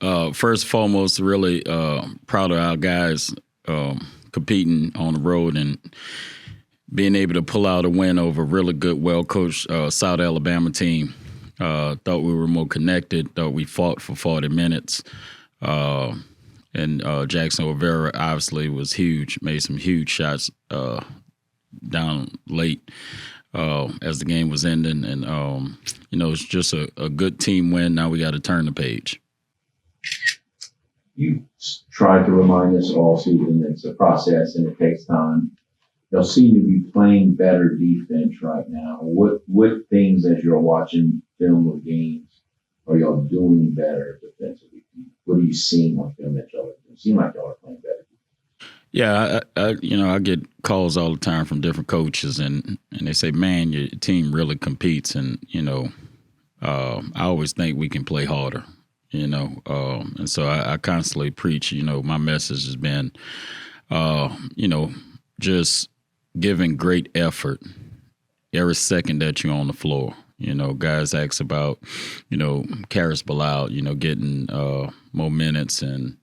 First and foremost, really proud of our guys competing on the road and being able to pull out a win over a really good, well-coached South Alabama team. Thought we were more connected. Thought we fought for 40 minutes. And Jackson Rivera obviously was huge, made some huge shots down late as the game was ending. And, it's just a good team win. Now we got to turn the page. You tried to remind us all season it's a process and it takes time. They'll seem to be playing better defense right now. What things, as you're watching film or games, are y'all doing better defensively? What are you seeing on film that y'all are doing? It seems like y'all are playing better. Yeah, I get calls all the time from different coaches, and they say, "Man, your team really competes," and I always think we can play harder. And so I constantly preach. My message has been, just giving great effort every second that you're on the floor. Guys ask about, Karis Bilal, getting more minutes, and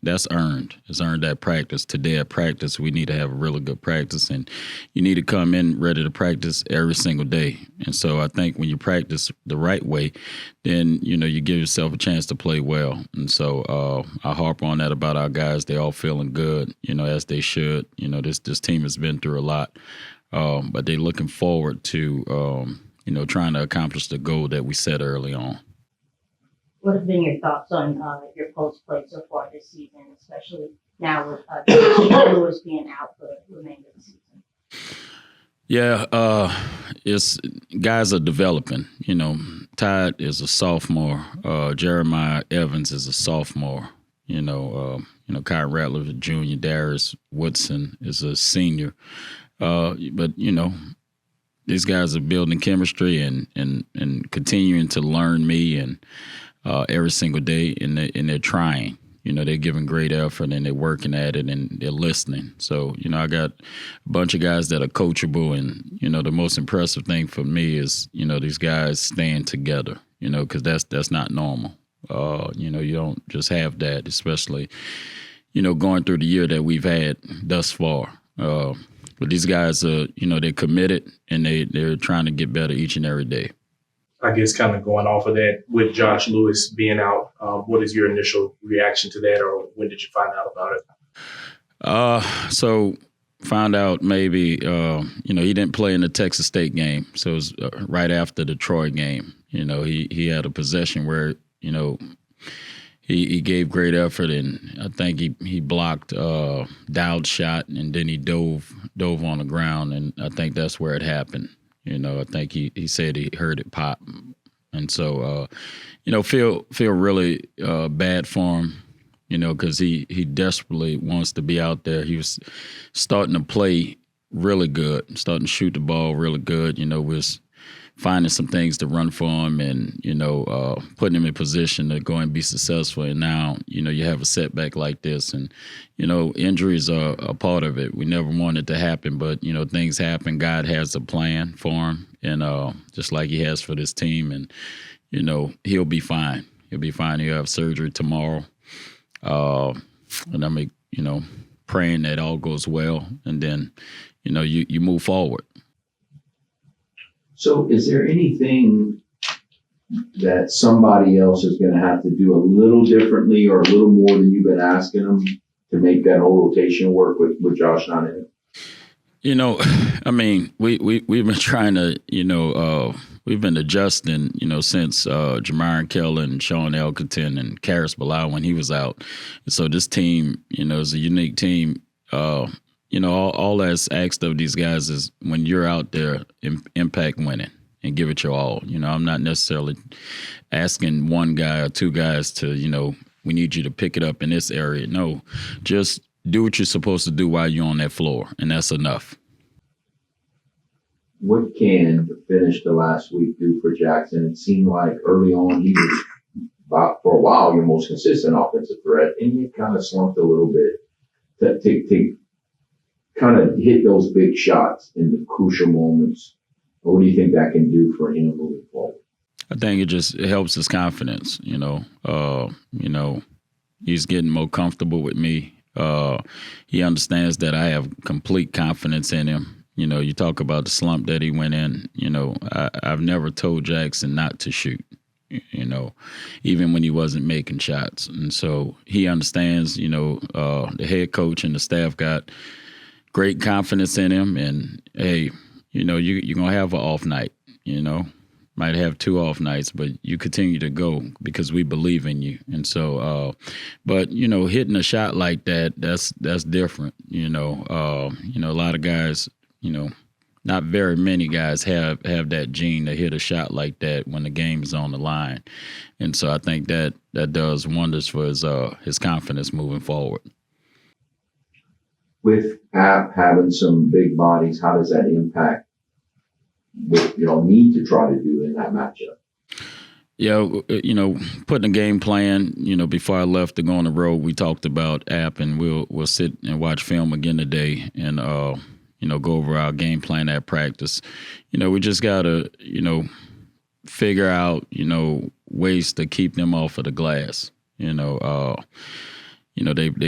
that's earned. It's earned at practice. Today at practice, we need to have a really good practice, and you need to come in ready to practice every single day. And so I think when you practice the right way, then, you give yourself a chance to play well. And so I harp on that about our guys. They all feeling good, as they should. This team has been through a lot, but they're looking forward to, trying to accomplish the goal that we set early on. What have been your thoughts on your post play so far this season, especially now with Lewis being out for the remainder of the season? Yeah, it's guys are developing. Todd is a sophomore. Jeremiah Evans is a sophomore. Kyle Rattler is a junior. Darius Woodson is a senior. But these guys are building chemistry and continuing to learn me and every single day, and they're trying. They're giving great effort, and they're working at it, and they're listening. So, I got a bunch of guys that are coachable, and, the most impressive thing for me is, these guys staying together, because that's not normal. You don't just have that, especially, going through the year that we've had thus far. But these guys are, they're committed, and they're trying to get better each and every day. I guess kind of going off of that, with Josh Lewis being out, what is your initial reaction to that, or when did you find out about it? So found out maybe, he didn't play in the Texas State game. So it was right after the Troy game. He had a possession where, he gave great effort, and I think he blocked Dowd's shot, and then he dove on the ground, and I think that's where it happened. I think he said he heard it pop. And so, feel really bad for him, because he desperately wants to be out there. He was starting to play really good, starting to shoot the ball really good, was finding some things to run for him and, putting him in position to go and be successful. And now, you have a setback like this, and, injuries are a part of it. We never want it to happen, but, things happen. God has a plan for him, and just like he has for this team. And, he'll be fine. He'll be fine. He'll have surgery tomorrow. And I'm, praying that all goes well. And then, you move forward. So is there anything that somebody else is going to have to do a little differently or a little more than you've been asking them to make that whole rotation work with Josh not in it? We've been trying to, we've been adjusting, since Jamar Kellen, Sean Elkerton, and Karis Bilal when he was out. So this team, is a unique team. All that's asked of these guys is when you're out there, impact winning and give it your all. I'm not necessarily asking one guy or two guys to, we need you to pick it up in this area. No, just do what you're supposed to do while you're on that floor, and that's enough. What can the finish the last week do for Jackson? It seemed like early on he was, for a while, your most consistent offensive threat, and he kind of slumped a little bit to kind of hit those big shots in the crucial moments. What do you think that can do for him moving forward? I think it helps his confidence. He's getting more comfortable with me. He understands that I have complete confidence in him. You talk about the slump that he went in. I've never told Jackson not to shoot. Even when he wasn't making shots, and so he understands. The head coach and the staff got great confidence in him. And hey, you're gonna have an off night. Might have 2 off nights, but you continue to go because we believe in you. And so, but hitting a shot like that's different. A lot of guys, not very many guys have that gene to hit a shot like that when the game is on the line. And so I think that does wonders for his confidence moving forward. With App having some big bodies, how does that impact what y'all need to try to do in that matchup? Yeah, putting a game plan. Before I left to go on the road, we talked about App, and we'll sit and watch film again today, and go over our game plan at practice. We just gotta figure out ways to keep them off of the glass. They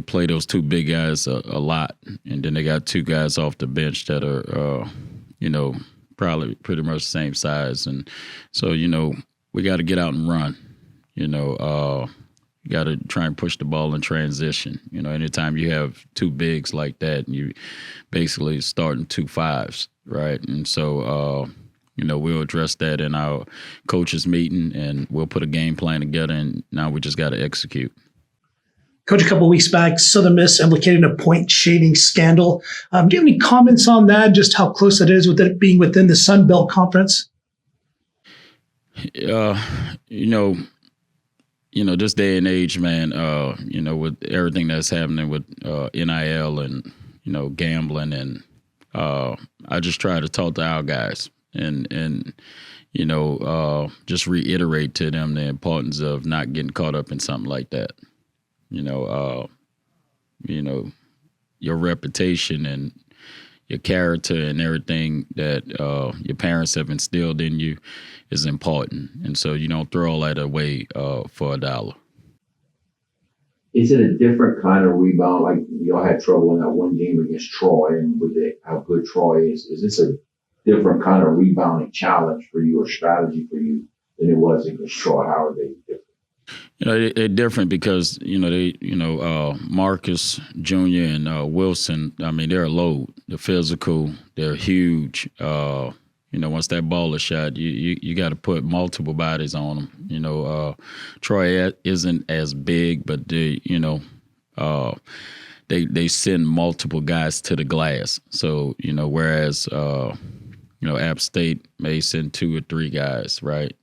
play those 2 big guys a lot, and then they got 2 guys off the bench that are probably pretty much the same size. And so, we got to get out and run. You got to try and push the ball in transition. Anytime you have 2 bigs like that, you basically starting 2 5s, right? And so, we'll address that in our coaches meeting, and we'll put a game plan together, and now we just got to execute. Coach, a couple of weeks back, Southern Miss implicated a point shaving scandal. Do you have any comments on that, just how close it is with it being within the Sun Belt Conference? This day and age, man, with everything that's happening with NIL and, gambling, and I just try to talk to our guys and just reiterate to them the importance of not getting caught up in something like that. Your reputation and your character and everything that your parents have instilled in you is important. And so you don't throw all that away for $1. Is it a different kind of rebound? Like y'all had trouble in that one game against Troy, and with how good Troy is this a different kind of rebounding challenge for you or strategy for you than it was against Troy? How are they different? They're different because, Marcus Jr. and Wilson, they're a load. They're physical. They're huge. Once that ball is shot, you got to put multiple bodies on them. Troy isn't as big, but they send multiple guys to the glass. So, whereas, App State may send 2 or 3 guys, right?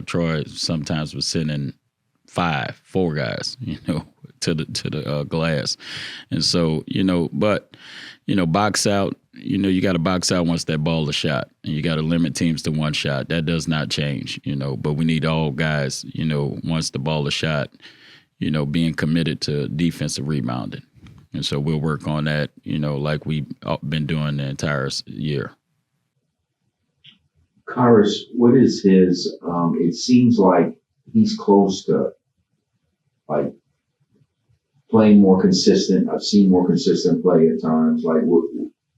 Troy sometimes was sending 4 guys, to the glass. And so, box out, you got to box out once that ball is shot, and you got to limit teams to 1 shot. That does not change, but we need all guys, once the ball is shot, being committed to defensive rebounding. And so we'll work on that, like we've been doing the entire year. Quannas, what is his, it seems like he's close to like playing more consistent. I've seen more consistent play at times. Like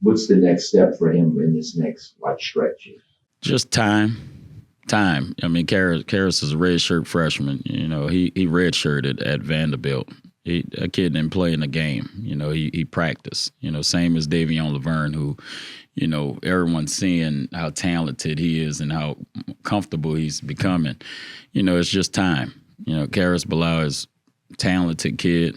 what's the next step for him in this next stretch here? Just time. Karras is a redshirt freshman. He redshirted at Vanderbilt. A kid didn't play in the game. He practiced. Same as Davion Laverne, who, everyone's seeing how talented he is and how comfortable he's becoming. It's just time. Karras Bilal is a talented kid.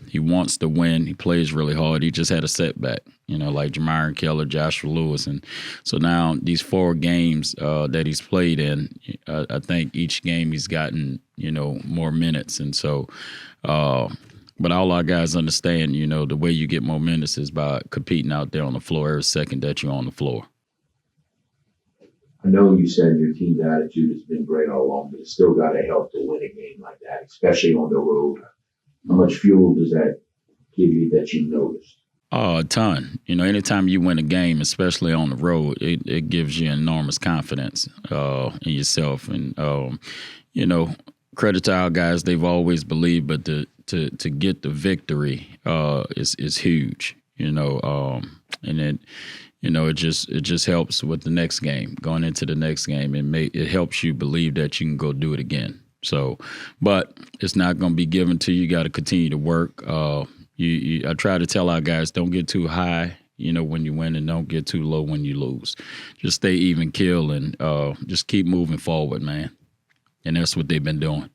He wants to win. He plays really hard. He just had a setback, like Jamarian Keller, Joshua Lewis. And so now these 4 games that he's played in, I think each game he's gotten, more minutes. And so, but all our guys understand, the way you get more minutes is by competing out there on the floor every second that you're on the floor. I know you said your team's attitude has been great all along, but it's still got to help to win a game like that, especially on the road. How much fuel does that give you that you noticed? Oh, a ton. You know, anytime you win a game, especially on the road, it gives you enormous confidence in yourself. And you know, credit to our guys; they've always believed, but to get the victory is huge. You know, and it it just helps with the next game, going into the next game. It helps you believe that you can go do it again. So, but it's not going to be given to you. You got to continue to work. I try to tell our guys, don't get too high, when you win, and don't get too low when you lose. Just stay even keel and just keep moving forward, man. And that's what they've been doing.